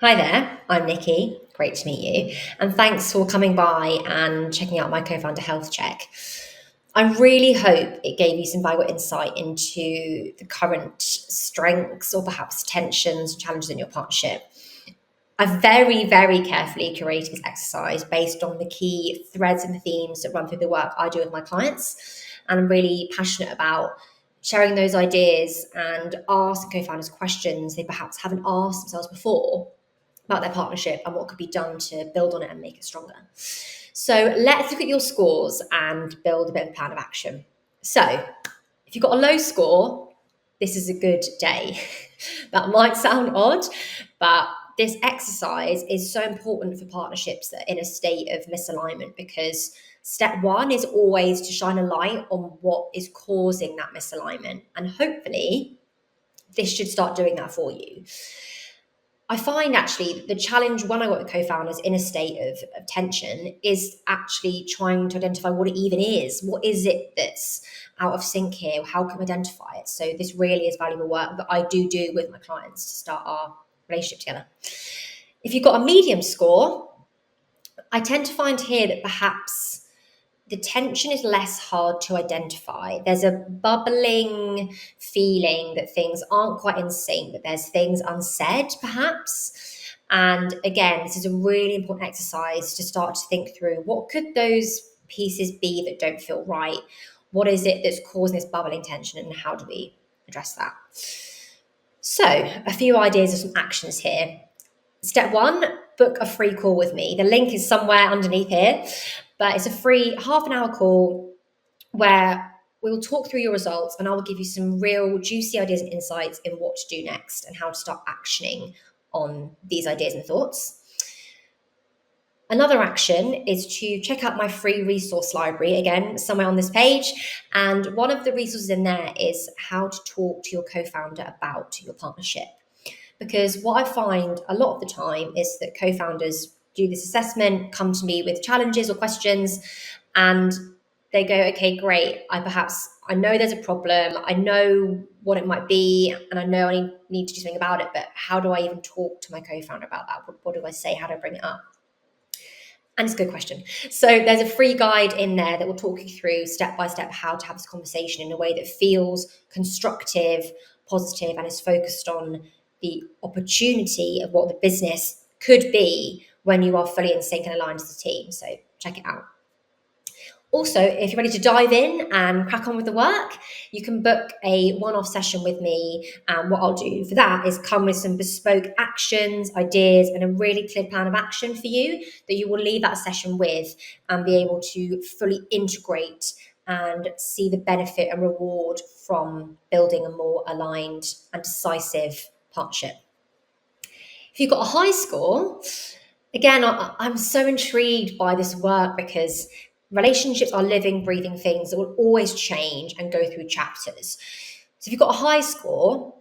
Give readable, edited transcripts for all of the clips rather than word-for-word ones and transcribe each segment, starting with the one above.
Hi there, I'm Nikki. Great to meet you. And thanks for coming by and checking out my co founder health check. I really hope it gave you some valuable insight into the current strengths or perhaps tensions, challenges in your partnership. I've very carefully curated this exercise based on the key threads and the themes that run through the work I do with my clients. And I'm really passionate about sharing those ideas and ask co founders questions they perhaps haven't asked themselves before about their partnership and what could be done to build on it and make it stronger. So let's look at your scores and build a bit of a plan of action. So if you've got a low score, this is a good day. That might sound odd, but this exercise is so important for partnerships that are in a state of misalignment because step one is always to shine a light on what is causing that misalignment. And hopefully, this should start doing that for you. I find actually the challenge when I work with co-founders in a state of tension is actually trying to identify what it even is. What is it that's out of sync here? How can we identify it? So this really is valuable work that I do with my clients to start our relationship together. If you've got a medium score, I tend to find here that perhaps the tension is less hard to identify. There's a bubbling feeling that things aren't quite in sync, that there's things unsaid, perhaps. And again, this is a really important exercise to start to think through what could those pieces be that don't feel right? What is it that's causing this bubbling tension, and how do we address that? So, a few ideas of some actions here. Step one, book a free call with me. The link is somewhere underneath here, but it's a free half an hour call where we will talk through your results and I will give you some real juicy ideas and insights in what to do next and how to start actioning on these ideas and thoughts. Another action is to check out my free resource library, again, somewhere on this page. And one of the resources in there is how to talk to your co founder about your partnership. Because what I find a lot of the time is that co founders do this assessment, come to me with challenges or questions, and they go, okay, great. I know there's a problem. I know what it might be, and I know I need to do something about it. But how do I even talk to my co founder about that? What do I say? How do I bring it up? And it's a good question. So there's a free guide in there that will talk you through step by step how to have this conversation in a way that feels constructive, positive, and is focused on the opportunity of what the business could be when you are fully in sync and aligned as a team. So check it out. Also, if you're ready to dive in and crack on with the work, you can book a one-off session with me. And what I'll do for that is come with some bespoke actions, ideas, and a really clear plan of action for you that you will leave that session with and be able to fully integrate and see the benefit and reward from building a more aligned and decisive partnership. If you've got a high score, again, I'm so intrigued by this work because relationships are living, breathing things that will always change and go through chapters. So if you've got a high score,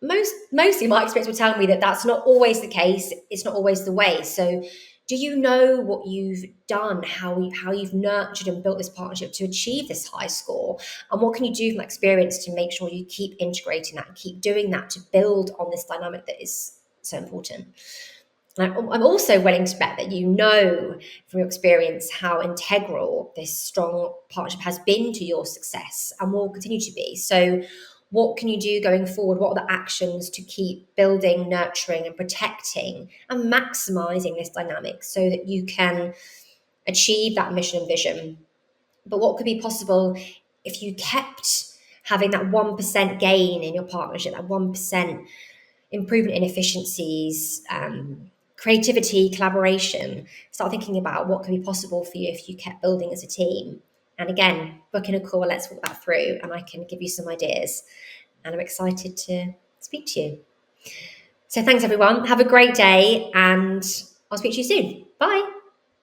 mostly my experience will tell me that that's not always the case. It's not always the way. So do you know what you've done, how you've nurtured and built this partnership to achieve this high score? And what can you do from experience to make sure you keep integrating that and keep doing that to build on this dynamic that is so important? I'm also willing to bet that you know from your experience how integral this strong partnership has been to your success and will continue to be. So, what can you do going forward? What are the actions to keep building, nurturing, and protecting and maximizing this dynamic so that you can achieve that mission and vision? But what could be possible if you kept having that 1% gain in your partnership, that 1% improvement in efficiencies, creativity, collaboration? Start thinking about what could be possible for you if you kept building as a team. And again, booking a call, let's walk that through, and I can give you some ideas. And I'm excited to speak to you. So thanks, everyone. Have a great day, and I'll speak to you soon. Bye.